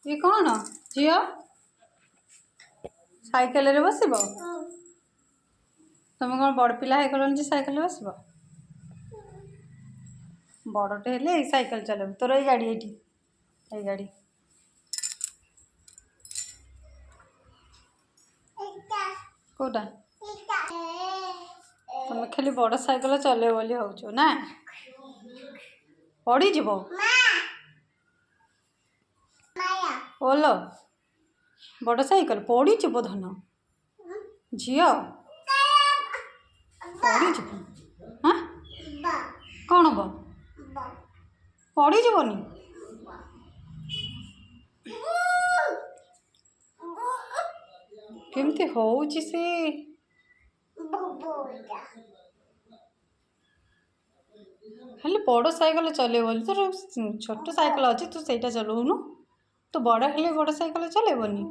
ये कौन झील साइकेल रे बस तुम कौन बड़ पिला है साइकेल बस बड़टे हेले साइकेल चलाऊ तोर ये गाड़ी ये गाड़ी कौटा तुम खाली बड़ साइकेल चले बोली हो ना पड़ी जीव ओलो बड़ साइकेल पड़ी जीव धन झील पड़ी जीव हाँ कौन हम पड़ी जीवनी केमती होउची से खाली बड़ साइकेल चले बोली तोर छोट साइकेल अच्छी तू सहीटा चलाऊनु तो बड़ हेले बड़ साइकेल चलेबनी।